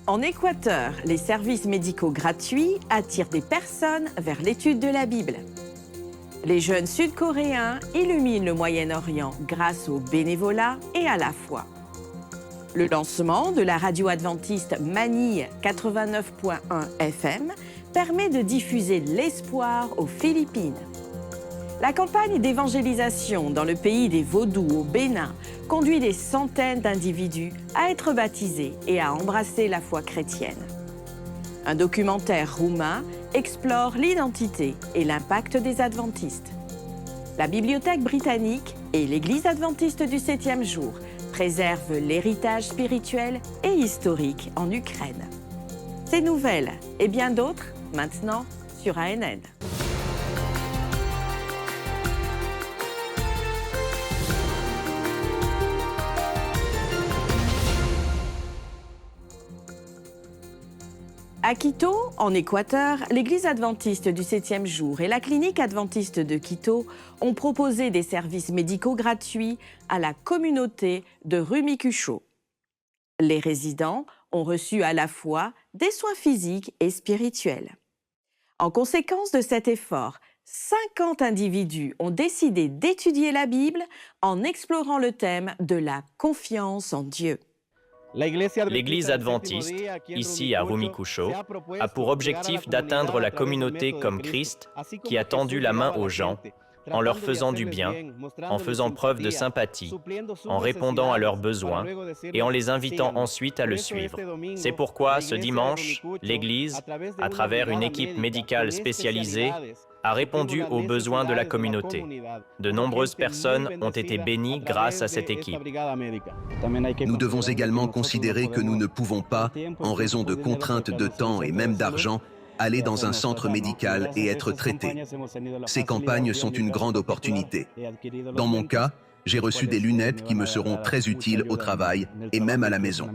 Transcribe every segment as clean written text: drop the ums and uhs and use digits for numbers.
En Équateur, les services médicaux gratuits attirent des personnes vers l'étude de la Bible. Les jeunes Sud-Coréens illuminent le Moyen-Orient grâce au bénévolat et à la foi. Le lancement de la radio adventiste Manille 89.1 FM permet de diffuser l'espoir aux Philippines. La campagne d'évangélisation dans le pays des Vaudous au Bénin conduit des centaines d'individus à être baptisés et à embrasser la foi chrétienne. Un documentaire roumain explore l'identité et l'impact des adventistes. La Bibliothèque britannique et l'Église adventiste du 7e jour préservent l'héritage spirituel et historique en Ukraine. Ces nouvelles et bien d'autres, maintenant sur ANN. À Quito, en Équateur, l'Église adventiste du 7e jour et la clinique adventiste de Quito ont proposé des services médicaux gratuits à la communauté de Rumikucho. Les résidents ont reçu à la fois des soins physiques et spirituels. En conséquence de cet effort, 50 individus ont décidé d'étudier la Bible en explorant le thème de la confiance en Dieu. L'Église adventiste, ici à Rumikucho, a pour objectif d'atteindre la communauté comme Christ qui a tendu la main aux gens, en leur faisant du bien, en faisant preuve de sympathie, en répondant à leurs besoins et en les invitant ensuite à le suivre. C'est pourquoi ce dimanche, l'Église, à travers une équipe médicale spécialisée, a répondu aux besoins de la communauté. De nombreuses personnes ont été bénies grâce à cette équipe. Nous devons également considérer que nous ne pouvons pas, en raison de contraintes de temps et même d'argent, aller dans un centre médical et être traités. Ces campagnes sont une grande opportunité. Dans mon cas, j'ai reçu des lunettes qui me seront très utiles au travail et même à la maison.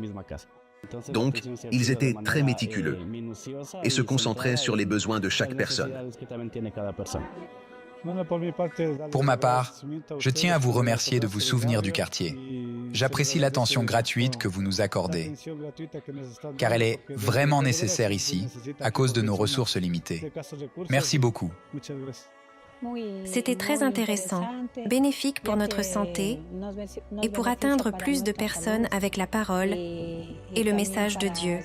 Donc, ils étaient très méticuleux et se concentraient sur les besoins de chaque personne. Pour ma part, je tiens à vous remercier de vous souvenir du quartier. J'apprécie l'attention gratuite que vous nous accordez, car elle est vraiment nécessaire ici, à cause de nos ressources limitées. Merci beaucoup. C'était très intéressant, bénéfique pour notre santé et pour atteindre plus de personnes avec la parole et le message de Dieu.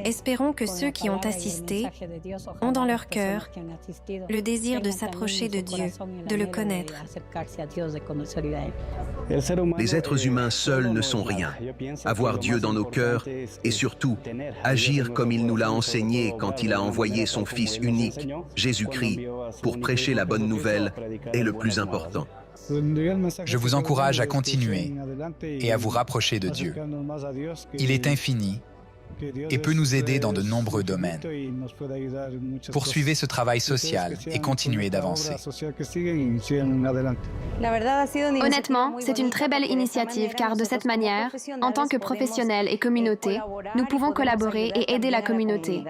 Espérons que ceux qui ont assisté ont dans leur cœur le désir de s'approcher de Dieu, de le connaître. Les êtres humains seuls ne sont rien. Avoir Dieu dans nos cœurs et surtout agir comme il nous l'a enseigné quand il a envoyé son Fils unique, Jésus-Christ, pour prêcher la bonne nouvelle est le plus important. Je vous encourage à continuer et à vous rapprocher de Dieu. Il est infini et peut nous aider dans de nombreux domaines. Poursuivez ce travail social et continuez d'avancer. Honnêtement, c'est une très belle initiative car de cette manière, en tant que professionnels et communauté, nous pouvons collaborer et aider la communauté,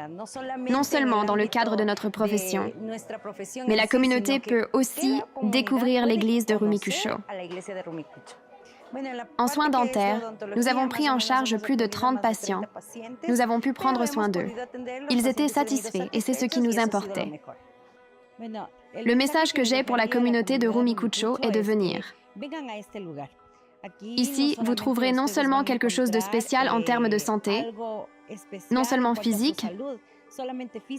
non seulement dans le cadre de notre profession, mais la communauté peut aussi découvrir l'église de Rumikucho. En soins dentaires, nous avons pris en charge plus de 30 patients. Nous avons pu prendre soin d'eux. Ils étaient satisfaits et c'est ce qui nous importait. Le message que j'ai pour la communauté de Rumikucho est de venir. Ici, vous trouverez non seulement quelque chose de spécial en termes de santé, non seulement physique,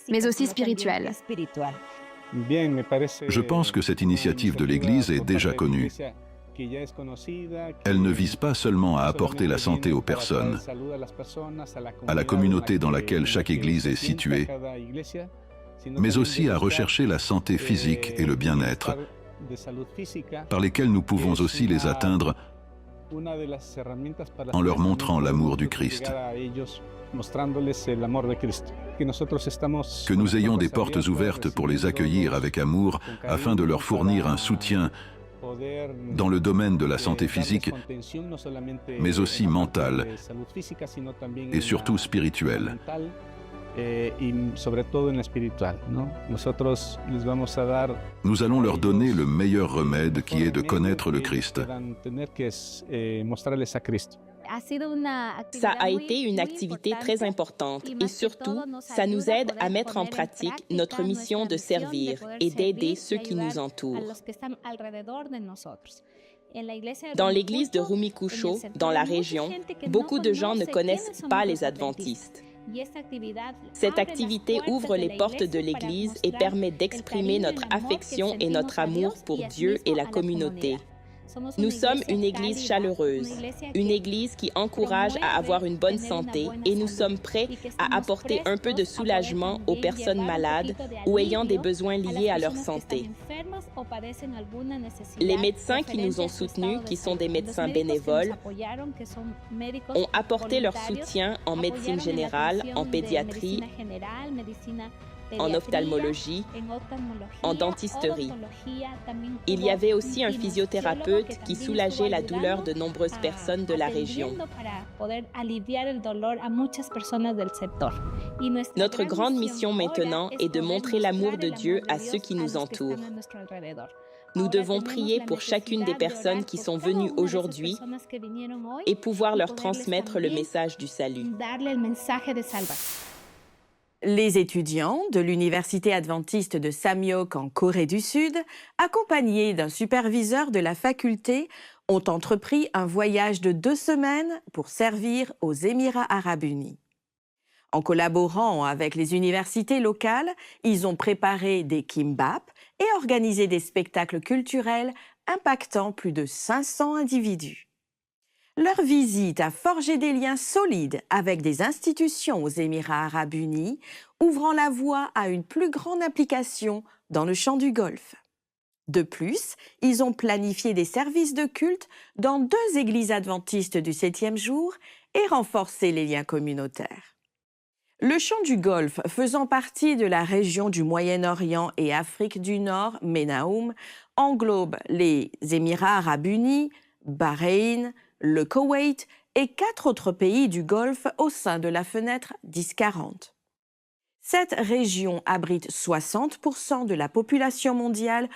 mais aussi spirituel. Je pense que cette initiative de l'Église est déjà connue. Elle ne vise pas seulement à apporter la santé aux personnes, à la communauté dans laquelle chaque Église est située, mais aussi à rechercher la santé physique et le bien-être, par lesquels nous pouvons aussi les atteindre en leur montrant l'amour du Christ. Que nous ayons des portes ouvertes pour les accueillir avec amour afin de leur fournir un soutien dans le domaine de la santé physique, mais aussi mentale et surtout spirituelle. Nous allons leur donner le meilleur remède qui est de connaître le Christ. Ça a été une activité très importante et surtout, ça nous aide à mettre en pratique notre mission de servir et d'aider ceux qui nous entourent. Dans l'église de Rumicucho, dans la région, beaucoup de gens ne connaissent pas les adventistes. Cette activité ouvre les portes de l'Église et permet d'exprimer notre affection et notre amour pour Dieu et la communauté. Nous sommes une Église chaleureuse, une Église qui encourage à avoir une bonne santé et nous sommes prêts à apporter un peu de soulagement aux personnes malades ou ayant des besoins liés à leur santé. Les médecins qui nous ont soutenus, qui sont des médecins bénévoles, ont apporté leur soutien en médecine générale, en pédiatrie, en ophtalmologie, en dentisterie. Il y avait aussi un physiothérapeute qui soulageait la douleur de nombreuses personnes de la région. Notre grande mission maintenant est de montrer l'amour de Dieu à ceux qui nous entourent. Nous devons prier pour chacune des personnes qui sont venues aujourd'hui et pouvoir leur transmettre le message du salut. Les étudiants de l'Université adventiste de Samyeok en Corée du Sud, accompagnés d'un superviseur de la faculté, ont entrepris un voyage de 2 semaines pour servir aux Émirats arabes unis. En collaborant avec les universités locales, ils ont préparé des kimbap et organisé des spectacles culturels impactant plus de 500 individus. Leur visite a forgé des liens solides avec des institutions aux Émirats arabes unis, ouvrant la voie à une plus grande implication dans le champ du Golfe. De plus, ils ont planifié des services de culte dans 2 églises adventistes du 7e jour et renforcé les liens communautaires. Le champ du Golfe, faisant partie de la région du Moyen-Orient et Afrique du Nord, MENAOUM, englobe les Émirats arabes unis, Bahreïn, le Koweït et 4 autres pays du Golfe au sein de la fenêtre 10-40. Cette région abrite 60% de la population mondiale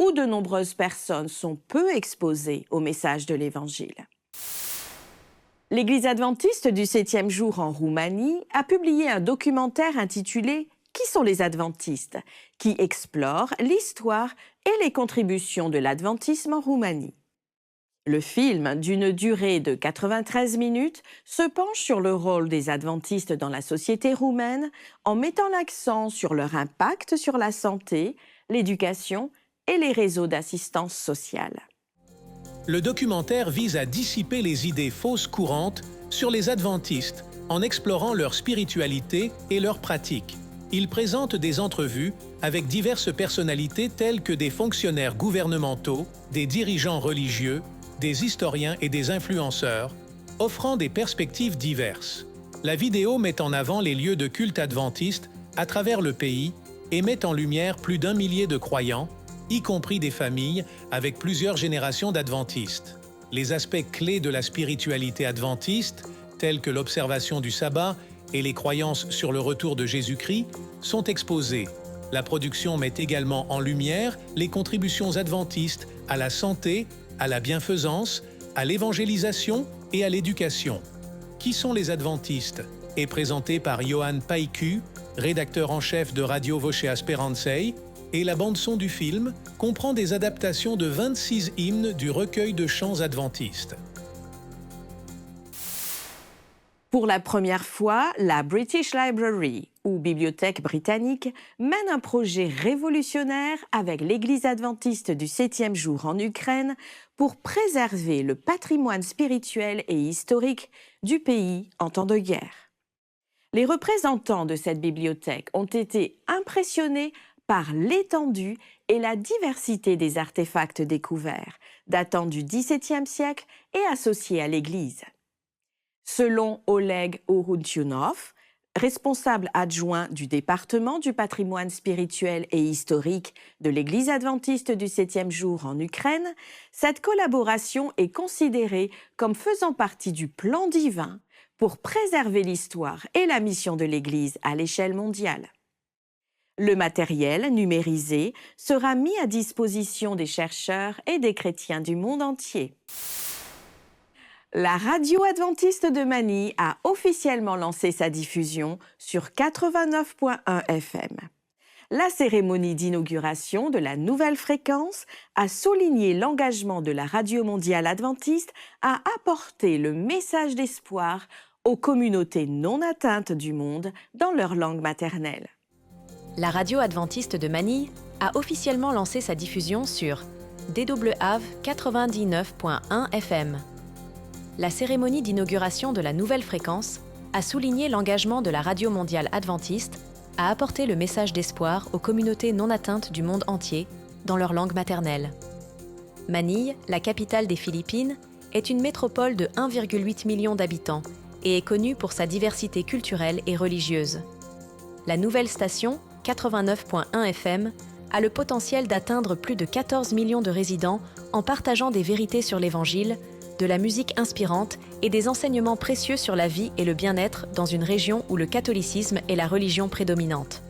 où de nombreuses personnes sont peu exposées au message de l'Évangile. L'Église adventiste du 7e jour en Roumanie a publié un documentaire intitulé « Qui sont les adventistes ?», qui explore l'histoire et les contributions de l'adventisme en Roumanie. Le film, d'une durée de 93 minutes, se penche sur le rôle des adventistes dans la société roumaine en mettant l'accent sur leur impact sur la santé, l'éducation et les réseaux d'assistance sociale. Le documentaire vise à dissiper les idées fausses courantes sur les adventistes en explorant leur spiritualité et leurs pratiques. Il présente des entrevues avec diverses personnalités telles que des fonctionnaires gouvernementaux, des dirigeants religieux, des historiens et des influenceurs, offrant des perspectives diverses. La vidéo met en avant les lieux de culte adventistes à travers le pays et met en lumière plus d'1 millier de croyants, y compris des familles avec plusieurs générations d'adventistes. Les aspects clés de la spiritualité adventiste, tels que l'observation du sabbat et les croyances sur le retour de Jésus-Christ, sont exposés. La production met également en lumière les contributions adventistes à la santé, à la bienfaisance, à l'évangélisation et à l'éducation. Qui sont les adventistes est présenté par Johan Paiku, rédacteur en chef de Radio Voce Speranței, et la bande-son du film comprend des adaptations de 26 hymnes du recueil de chants adventistes. Pour la première fois, la British Library, ou Bibliothèque britannique, mène un projet révolutionnaire avec l'Église adventiste du 7e jour en Ukraine pour préserver le patrimoine spirituel et historique du pays en temps de guerre. Les représentants de cette bibliothèque ont été impressionnés par l'étendue et la diversité des artefacts découverts, datant du XVIIe siècle et associés à l'Église. Selon Oleg Oruntyounov, responsable adjoint du département du patrimoine spirituel et historique de l'Église adventiste du 7e jour en Ukraine, cette collaboration est considérée comme faisant partie du plan divin pour préserver l'histoire et la mission de l'Église à l'échelle mondiale. Le matériel numérisé sera mis à disposition des chercheurs et des chrétiens du monde entier. La radio adventiste de Manille a officiellement lancé sa diffusion sur 89.1 FM. La cérémonie d'inauguration de la nouvelle fréquence a souligné l'engagement de la Radio mondiale adventiste à apporter le message d'espoir aux communautés non atteintes du monde dans leur langue maternelle. La radio adventiste de Manille a officiellement lancé sa diffusion sur DWAV 99.1 FM. La cérémonie d'inauguration de la nouvelle fréquence a souligné l'engagement de la Radio mondiale adventiste à apporter le message d'espoir aux communautés non atteintes du monde entier dans leur langue maternelle. Manille, la capitale des Philippines, est une métropole de 1,8 million d'habitants et est connue pour sa diversité culturelle et religieuse. La nouvelle station, 89.1 FM, a le potentiel d'atteindre plus de 14 millions de résidents en partageant des vérités sur l'Évangile, de la musique inspirante et des enseignements précieux sur la vie et le bien-être dans une région où le catholicisme est la religion prédominante.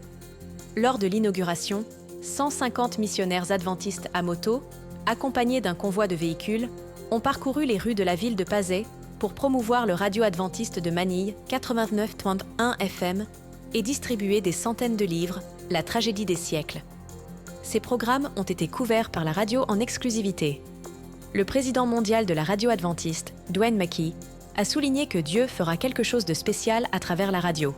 Lors de l'inauguration, 150 missionnaires adventistes à moto, accompagnés d'un convoi de véhicules, ont parcouru les rues de la ville de Pasay pour promouvoir le radio adventiste de Manille 89.1 FM et distribuer des centaines de livres, La tragédie des siècles. Ces programmes ont été couverts par la radio en exclusivité. Le président mondial de la radio adventiste, Dwayne Mackey, a souligné que Dieu fera quelque chose de spécial à travers la radio.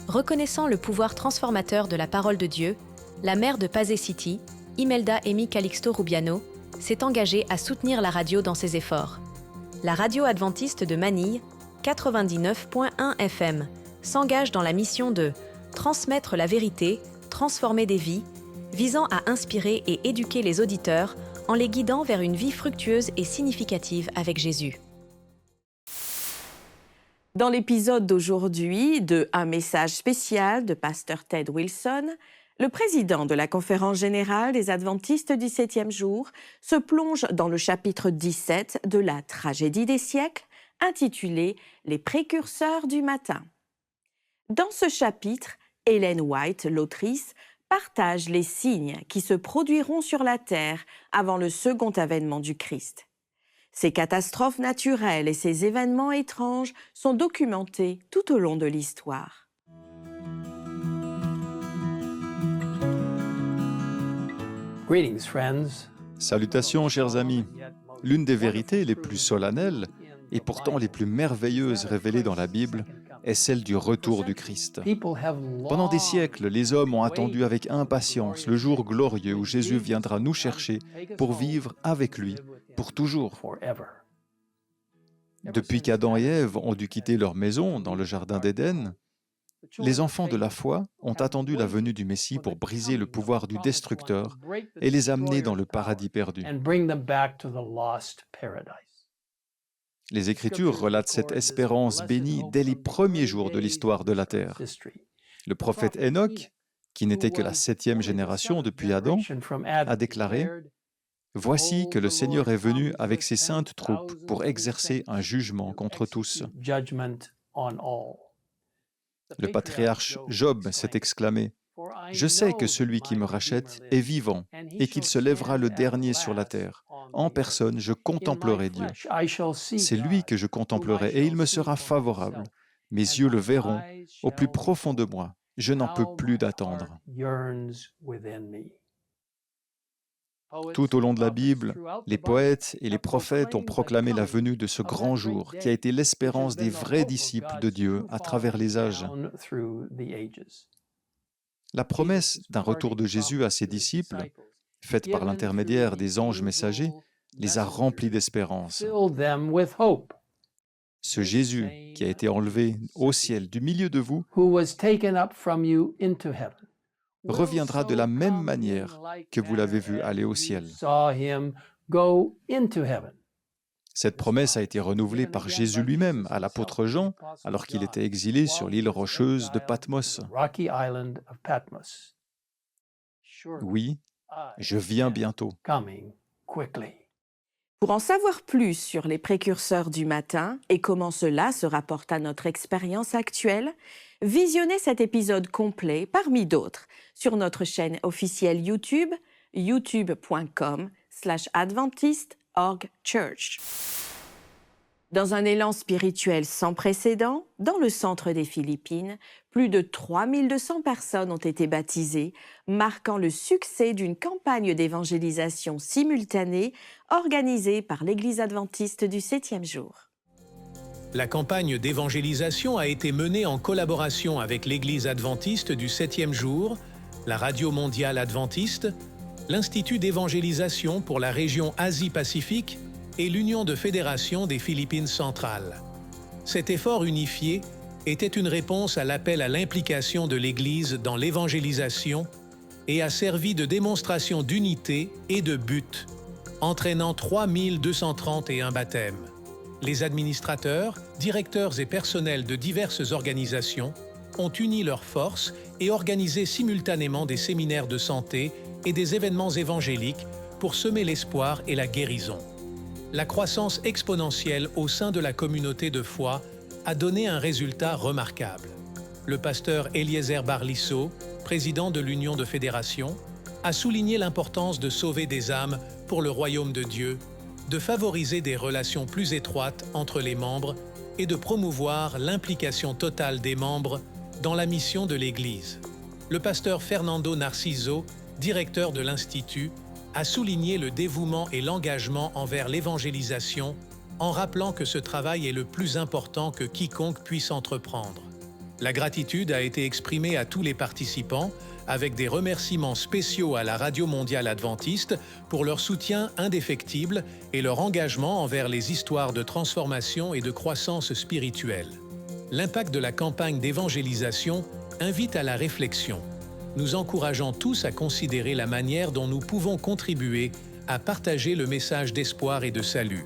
Reconnaissant le pouvoir transformateur de la parole de Dieu, la maire de Pasay City, Imelda Amy Calixto Rubiano, s'est engagée à soutenir la radio dans ses efforts. La radio adventiste de Manille, 99.1 FM, s'engage dans la mission de transmettre la vérité, transformer des vies, visant à inspirer et éduquer les auditeurs en les guidant vers une vie fructueuse et significative avec Jésus. Dans l'épisode d'aujourd'hui de Un message spécial de Pasteur Ted Wilson, le président de la Conférence générale des Adventistes du 7e jour se plonge dans le chapitre 17 de la tragédie des siècles, intitulé « Les précurseurs du matin ». Dans ce chapitre, Ellen White, l'autrice, partage les signes qui se produiront sur la terre avant le second avènement du Christ. Ces catastrophes naturelles et ces événements étranges sont documentés tout au long de l'histoire. Salutations, chers amis. L'une des vérités les plus solennelles et pourtant les plus merveilleuses révélées dans la Bible est celle du retour du Christ. Pendant des siècles, les hommes ont attendu avec impatience le jour glorieux où Jésus viendra nous chercher pour vivre avec lui pour toujours. Depuis qu'Adam et Ève ont dû quitter leur maison dans le jardin d'Éden, les enfants de la foi ont attendu la venue du Messie pour briser le pouvoir du destructeur et les amener dans le paradis perdu. Les Écritures relatent cette espérance bénie dès les premiers jours de l'histoire de la terre. Le prophète Enoch, qui n'était que la 7e génération depuis Adam, a déclaré « Voici que le Seigneur est venu avec ses saintes troupes pour exercer un jugement contre tous. » Le patriarche Job s'est exclamé « Je sais que celui qui me rachète est vivant et qu'il se lèvera le dernier sur la terre. En personne, je contemplerai Dieu. C'est lui que je contemplerai et il me sera favorable. Mes yeux le verront au plus profond de moi. Je n'en peux plus d'attendre. » Tout au long de la Bible, les poètes et les prophètes ont proclamé la venue de ce grand jour qui a été l'espérance des vrais disciples de Dieu à travers les âges. La promesse d'un retour de Jésus à ses disciples, faite par l'intermédiaire des anges messagers, les a remplis d'espérance. Ce Jésus qui a été enlevé au ciel du milieu de vous reviendra de la même manière que vous l'avez vu aller au ciel. Cette promesse a été renouvelée par Jésus lui-même à l'apôtre Jean alors qu'il était exilé sur l'île rocheuse de Patmos. Oui, je viens bientôt. Pour en savoir plus sur les précurseurs du matin et comment cela se rapporte à notre expérience actuelle, visionnez cet épisode complet, parmi d'autres, sur notre chaîne officielle YouTube, youtube.com/adventist.org/church. Dans un élan spirituel sans précédent, dans le centre des Philippines, plus de 3200 personnes ont été baptisées, marquant le succès d'une campagne d'évangélisation simultanée organisée par l'Église adventiste du 7e jour. La campagne d'évangélisation a été menée en collaboration avec l'Église adventiste du 7e jour, la Radio mondiale adventiste, l'Institut d'évangélisation pour la région Asie-Pacifique et l'Union de fédération des Philippines centrales. Cet effort unifié était une réponse à l'appel à l'implication de l'Église dans l'évangélisation et a servi de démonstration d'unité et de but, entraînant 3231 baptêmes. Les administrateurs, directeurs et personnels de diverses organisations ont uni leurs forces et organisé simultanément des séminaires de santé et des événements évangéliques pour semer l'espoir et la guérison. La croissance exponentielle au sein de la communauté de foi a donné un résultat remarquable. Le pasteur Eliezer Barlisso, président de l'Union de fédération, a souligné l'importance de sauver des âmes pour le royaume de Dieu, de favoriser des relations plus étroites entre les membres et de promouvoir l'implication totale des membres dans la mission de l'Église. Le pasteur Fernando Narciso, directeur de l'Institut, a souligné le dévouement et l'engagement envers l'évangélisation en rappelant que ce travail est le plus important que quiconque puisse entreprendre. La gratitude a été exprimée à tous les participants avec des remerciements spéciaux à la Radio mondiale adventiste pour leur soutien indéfectible et leur engagement envers les histoires de transformation et de croissance spirituelle. L'impact de la campagne d'évangélisation invite à la réflexion. Nous encourageons tous à considérer la manière dont nous pouvons contribuer à partager le message d'espoir et de salut.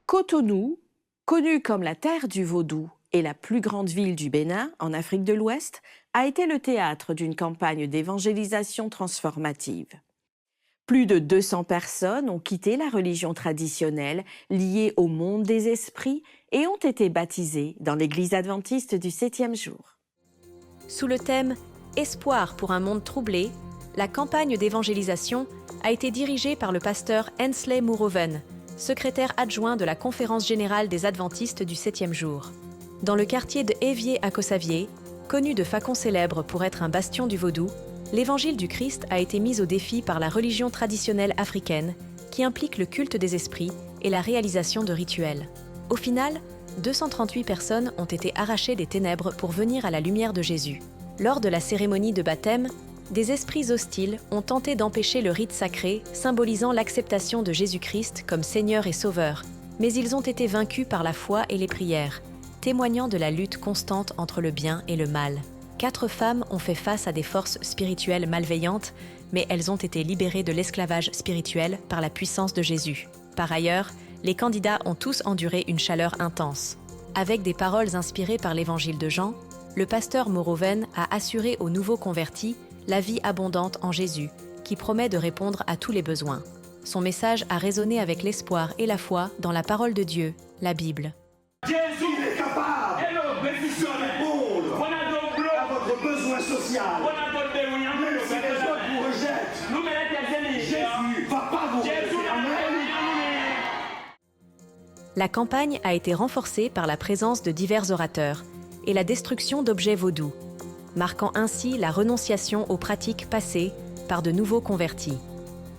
Cotonou, connue comme la terre du vaudou et la plus grande ville du Bénin, en Afrique de l'Ouest, a été le théâtre d'une campagne d'évangélisation transformative. Plus de 200 personnes ont quitté la religion traditionnelle liée au monde des esprits et ont été baptisées dans l'Église adventiste du 7e jour. Sous le thème « Espoir pour un monde troublé », la campagne d'évangélisation a été dirigée par le pasteur Hensley Mouroven, secrétaire adjoint de la Conférence générale des Adventistes du 7e jour. Dans le quartier de Évier à Kossavier, connu de façon célèbre pour être un bastion du vaudou, l'évangile du Christ a été mis au défi par la religion traditionnelle africaine, qui implique le culte des esprits et la réalisation de rituels. Au final, 238 personnes ont été arrachées des ténèbres pour venir à la lumière de Jésus. Lors de la cérémonie de baptême, des esprits hostiles ont tenté d'empêcher le rite sacré symbolisant l'acceptation de Jésus-Christ comme Seigneur et Sauveur, mais ils ont été vaincus par la foi et les prières, témoignant de la lutte constante entre le bien et le mal. 4 femmes ont fait face à des forces spirituelles malveillantes, mais elles ont été libérées de l'esclavage spirituel par la puissance de Jésus. Par ailleurs, les candidats ont tous enduré une chaleur intense. Avec des paroles inspirées par l'évangile de Jean, le pasteur Mouroven a assuré aux nouveaux convertis la vie abondante en Jésus, qui promet de répondre à tous les besoins. Son message a résonné avec l'espoir et la foi dans la parole de Dieu, la Bible. Jésus est capable de répondre à votre besoin social. Même si les autres vous rejettent, Jésus va pas vous rejeter. La campagne a été renforcée par la présence de divers orateurs et la destruction d'objets vaudous, marquant ainsi la renonciation aux pratiques passées par de nouveaux convertis.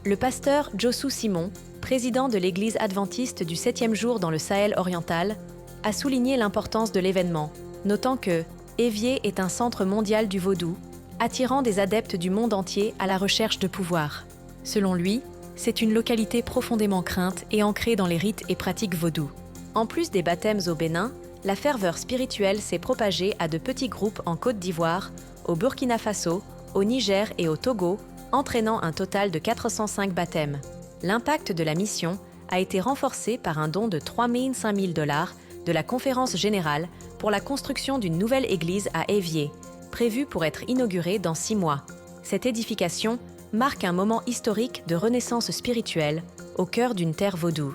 Le pasteur Josu Simon, président de l'Église adventiste du 7e jour dans le Sahel oriental, a souligné l'importance de l'événement, notant que Évier est un centre mondial du vaudou, attirant des adeptes du monde entier à la recherche de pouvoir. Selon lui, c'est une localité profondément crainte et ancrée dans les rites et pratiques vaudous. En plus des baptêmes au Bénin, la ferveur spirituelle s'est propagée à de petits groupes en Côte d'Ivoire, au Burkina Faso, au Niger et au Togo, entraînant un total de 405 baptêmes. L'impact de la mission a été renforcé par un don de 3 500 $ de la Conférence générale pour la construction d'une nouvelle église à Évier, prévue pour être inaugurée dans 6 mois. Cette édification marque un moment historique de renaissance spirituelle au cœur d'une terre vaudou.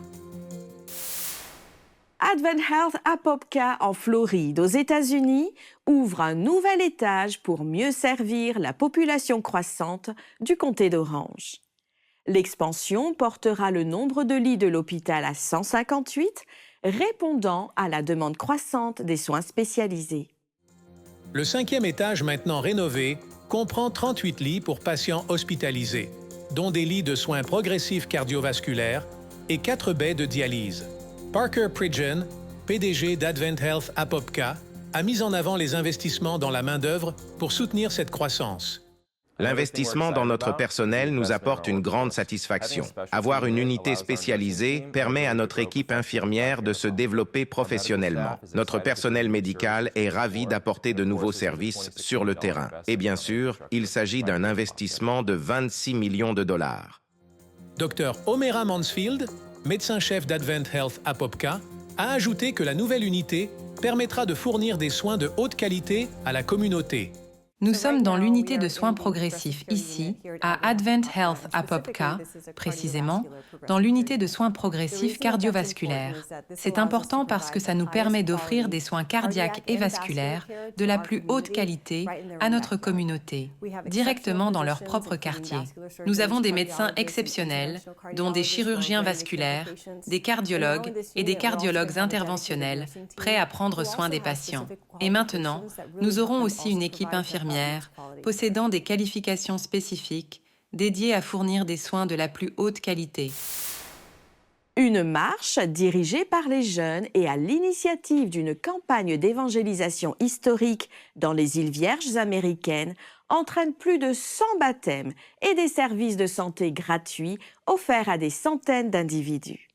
Advent Health Apopka en Floride, aux États-Unis, ouvre un nouvel étage pour mieux servir la population croissante du comté d'Orange. L'expansion portera le nombre de lits de l'hôpital à 158, répondant à la demande croissante des soins spécialisés. Le 5e étage, maintenant rénové, comprend 38 lits pour patients hospitalisés, dont des lits de soins progressifs cardiovasculaires et 4 baies de dialyse. Parker Pridgeon, PDG d'Advent Health Apopka, a mis en avant les investissements dans la main-d'œuvre pour soutenir cette croissance. L'investissement dans notre personnel nous apporte une grande satisfaction. Avoir une unité spécialisée permet à notre équipe infirmière de se développer professionnellement. Notre personnel médical est ravi d'apporter de nouveaux services sur le terrain. Et bien sûr, il s'agit d'un investissement de 26 millions de dollars. Dr Omera Mansfield, médecin-chef d'Advent Health Apopka, a ajouté que la nouvelle unité permettra de fournir des soins de haute qualité à la communauté. Nous sommes dans l'unité de soins progressifs ici, à Advent Health Apopka, précisément, dans l'unité de soins progressifs cardiovasculaires. C'est important parce que ça nous permet d'offrir des soins cardiaques et vasculaires de la plus haute qualité à notre communauté, directement dans leur propre quartier. Nous avons des médecins exceptionnels, dont des chirurgiens vasculaires, des cardiologues et des cardiologues interventionnels, prêts à prendre soin des patients. Et maintenant, nous aurons aussi une équipe infirmière possédant des qualifications spécifiques dédiées à fournir des soins de la plus haute qualité. Une marche dirigée par les jeunes et à l'initiative d'une campagne d'évangélisation historique dans les îles Vierges américaines entraîne plus de 100 baptêmes et des services de santé gratuits offerts à des centaines d'individus.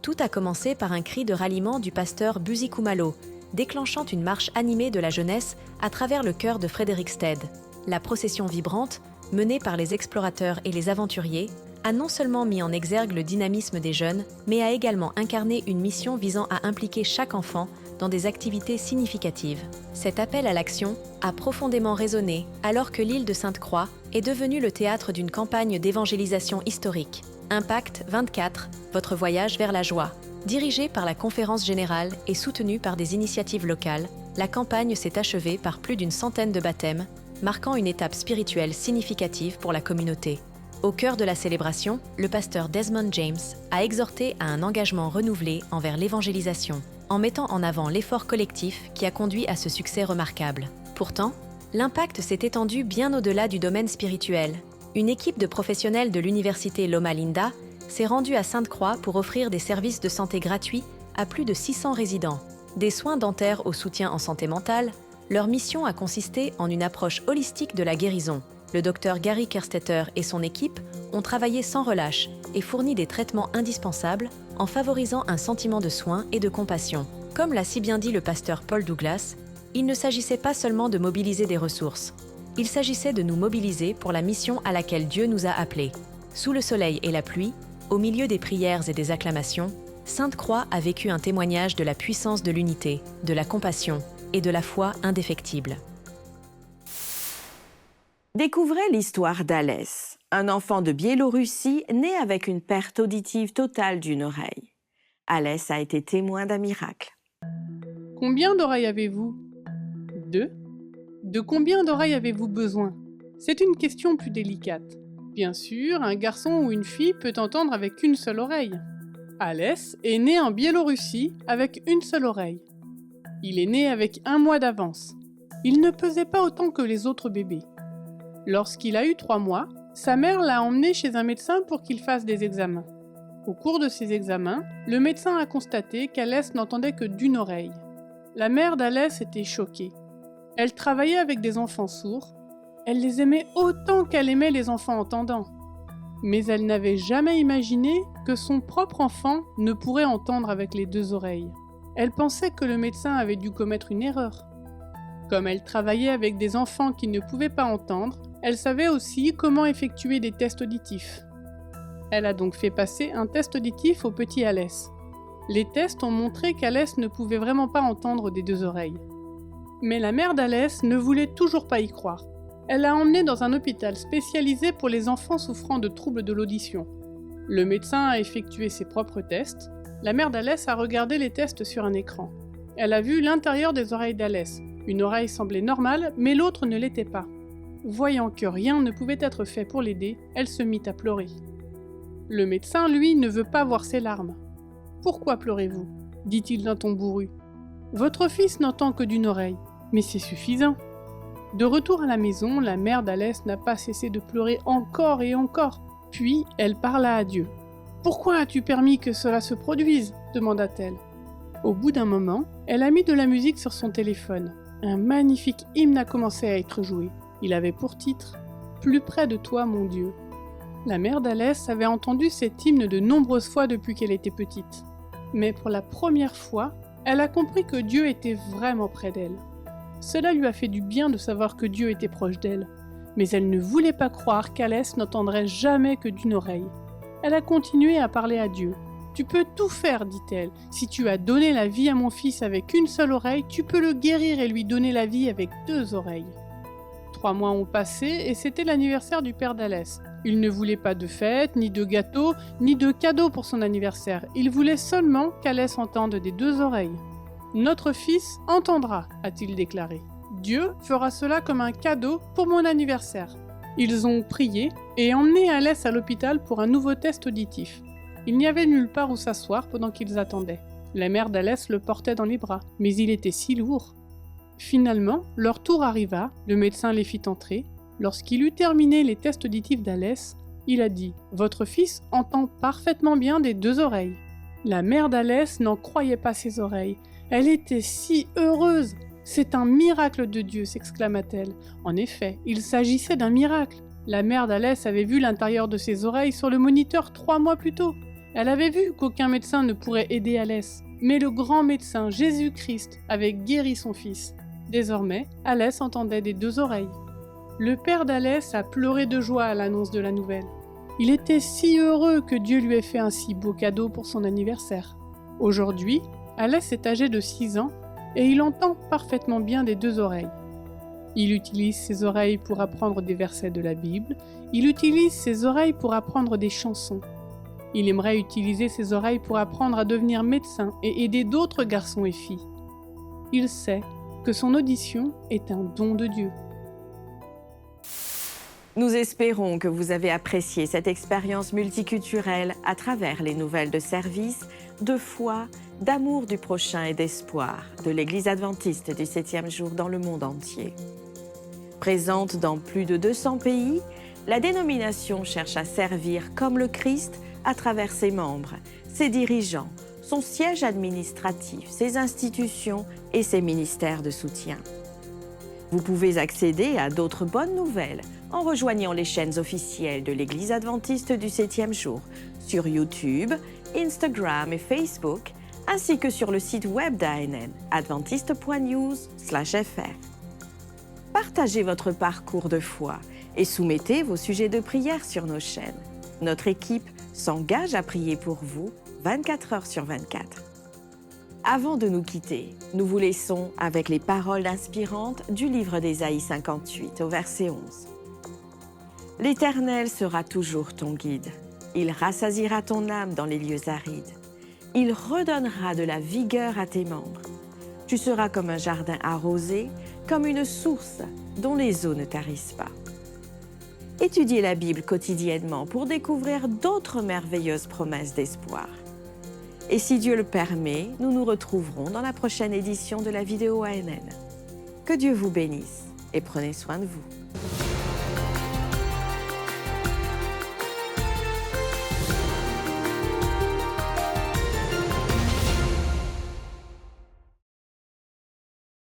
Tout a commencé par un cri de ralliement du pasteur Buzi Khumalo, déclenchant une marche animée de la jeunesse à travers le cœur de Frederiksted. La procession vibrante, menée par les explorateurs et les aventuriers, a non seulement mis en exergue le dynamisme des jeunes, mais a également incarné une mission visant à impliquer chaque enfant dans des activités significatives. Cet appel à l'action a profondément résonné alors que l'île de Sainte-Croix est devenue le théâtre d'une campagne d'évangélisation historique. Impact 24, votre voyage vers la joie. Dirigée par la Conférence générale et soutenue par des initiatives locales, la campagne s'est achevée par plus d'une centaine de baptêmes, marquant une étape spirituelle significative pour la communauté. Au cœur de la célébration, le pasteur Desmond James a exhorté à un engagement renouvelé envers l'évangélisation, en mettant en avant l'effort collectif qui a conduit à ce succès remarquable. Pourtant, l'impact s'est étendu bien au-delà du domaine spirituel. Une équipe de professionnels de l'université Loma Linda s'est rendue à Sainte-Croix pour offrir des services de santé gratuits à plus de 600 résidents. Des soins dentaires au soutien en santé mentale, leur mission a consisté en une approche holistique de la guérison. Le docteur Gary Kerstetter et son équipe ont travaillé sans relâche et fourni des traitements indispensables en favorisant un sentiment de soin et de compassion. Comme l'a si bien dit le pasteur Paul Douglas, il ne s'agissait pas seulement de mobiliser des ressources. Il s'agissait de nous mobiliser pour la mission à laquelle Dieu nous a appelés. Sous le soleil et la pluie, au milieu des prières et des acclamations, Sainte-Croix a vécu un témoignage de la puissance de l'unité, de la compassion et de la foi indéfectible. Découvrez l'histoire d'Alès, un enfant de Biélorussie né avec une perte auditive totale d'une oreille. Alès a été témoin d'un miracle. Combien d'oreilles avez-vous? 2. De combien d'oreilles avez-vous besoin? C'est une question plus délicate. Bien sûr, un garçon ou une fille peut entendre avec une seule oreille. Alès est né en Biélorussie avec une seule oreille. Il est né avec 1 mois d'avance. Il ne pesait pas autant que les autres bébés. Lorsqu'il a eu 3 mois, sa mère l'a emmené chez un médecin pour qu'il fasse des examens. Au cours de ces examens, le médecin a constaté qu'Alès n'entendait que d'une oreille. La mère d'Alès était choquée. Elle travaillait avec des enfants sourds. Elle les aimait autant qu'elle aimait les enfants entendants. Mais elle n'avait jamais imaginé que son propre enfant ne pourrait entendre avec les 2 oreilles. Elle pensait que le médecin avait dû commettre une erreur. Comme elle travaillait avec des enfants qui ne pouvaient pas entendre, elle savait aussi comment effectuer des tests auditifs. Elle a donc fait passer un test auditif au petit Alès. Les tests ont montré qu'Alès ne pouvait vraiment pas entendre des 2 oreilles. Mais la mère d'Alès ne voulait toujours pas y croire. Elle l'a emmené dans un hôpital spécialisé pour les enfants souffrant de troubles de l'audition. Le médecin a effectué ses propres tests. La mère d'Alès a regardé les tests sur un écran. Elle a vu l'intérieur des oreilles d'Alès. Une oreille semblait normale, mais l'autre ne l'était pas. Voyant que rien ne pouvait être fait pour l'aider, elle se mit à pleurer. Le médecin, lui, ne veut pas voir ses larmes. « Pourquoi pleurez-vous » dit-il d'un ton bourru. « Votre fils n'entend que d'une oreille, mais c'est suffisant. » De retour à la maison, la mère d'Alès n'a pas cessé de pleurer encore et encore. Puis, elle parla à Dieu. « Pourquoi as-tu permis que cela se produise » demanda-t-elle. Au bout d'un moment, elle a mis de la musique sur son téléphone. Un magnifique hymne a commencé à être joué. Il avait pour titre « Plus près de toi, mon Dieu ». La mère d'Alès avait entendu cet hymne de nombreuses fois depuis qu'elle était petite. Mais pour la première fois, elle a compris que Dieu était vraiment près d'elle. Cela lui a fait du bien de savoir que Dieu était proche d'elle. Mais elle ne voulait pas croire qu'Alès n'entendrait jamais que d'une oreille. Elle a continué à parler à Dieu. « Tu peux tout faire, dit-elle. Si tu as donné la vie à mon fils avec une seule oreille, tu peux le guérir et lui donner la vie avec 2 oreilles. » 3 mois ont passé et c'était l'anniversaire du père d'Alès. Il ne voulait pas de fête, ni de gâteau, ni de cadeau pour son anniversaire. Il voulait seulement qu'Alès entende des 2 oreilles. « Notre fils entendra, a-t-il déclaré. Dieu fera cela comme un cadeau pour mon anniversaire. » Ils ont prié et emmené Alès à l'hôpital pour un nouveau test auditif. Il n'y avait nulle part où s'asseoir pendant qu'ils attendaient. La mère d'Alès le portait dans les bras, mais il était si lourd. Finalement, leur tour arriva, le médecin les fit entrer. Lorsqu'il eut terminé les tests auditifs d'Alès, il a dit « Votre fils entend parfaitement bien des 2 oreilles. » La mère d'Alès n'en croyait pas ses oreilles. Elle était si heureuse. « C'est un miracle de Dieu !» s'exclama-t-elle. En effet, il s'agissait d'un miracle. La mère d'Alès avait vu l'intérieur de ses oreilles sur le moniteur 3 mois plus tôt. Elle avait vu qu'aucun médecin ne pourrait aider Alès. Mais le grand médecin Jésus-Christ avait guéri son fils. Désormais, Alès entendait des 2 oreilles. Le père d'Alès a pleuré de joie à l'annonce de la nouvelle. Il était si heureux que Dieu lui ait fait un si beau cadeau pour son anniversaire. Aujourd'hui, Alès est âgé de 6 ans et il entend parfaitement bien des 2 oreilles. Il utilise ses oreilles pour apprendre des versets de la Bible, il utilise ses oreilles pour apprendre des chansons. Il aimerait utiliser ses oreilles pour apprendre à devenir médecin et aider d'autres garçons et filles. Il sait que son audition est un don de Dieu. Nous espérons que vous avez apprécié cette expérience multiculturelle à travers les nouvelles de service, de foi, d'amour du prochain et d'espoir de l'Église adventiste du 7e jour dans le monde entier. Présente dans plus de 200 pays, la dénomination cherche à servir comme le Christ à travers ses membres, ses dirigeants, son siège administratif, ses institutions et ses ministères de soutien. Vous pouvez accéder à d'autres bonnes nouvelles en rejoignant les chaînes officielles de l'Église adventiste du 7e jour sur YouTube, Instagram et Facebook, ainsi que sur le site web d'ANN, adventiste.news/fr. Partagez votre parcours de foi et soumettez vos sujets de prière sur nos chaînes. Notre équipe s'engage à prier pour vous 24 heures sur 24. Avant de nous quitter, nous vous laissons avec les paroles inspirantes du livre d'Ésaïe 58 au verset 11. « L'Éternel sera toujours ton guide. Il rassasiera ton âme dans les lieux arides. Il redonnera de la vigueur à tes membres. Tu seras comme un jardin arrosé, comme une source dont les eaux ne tarissent pas. » Étudiez la Bible quotidiennement pour découvrir d'autres merveilleuses promesses d'espoir. Et si Dieu le permet, nous nous retrouverons dans la prochaine édition de la vidéo ANN. Que Dieu vous bénisse et prenez soin de vous.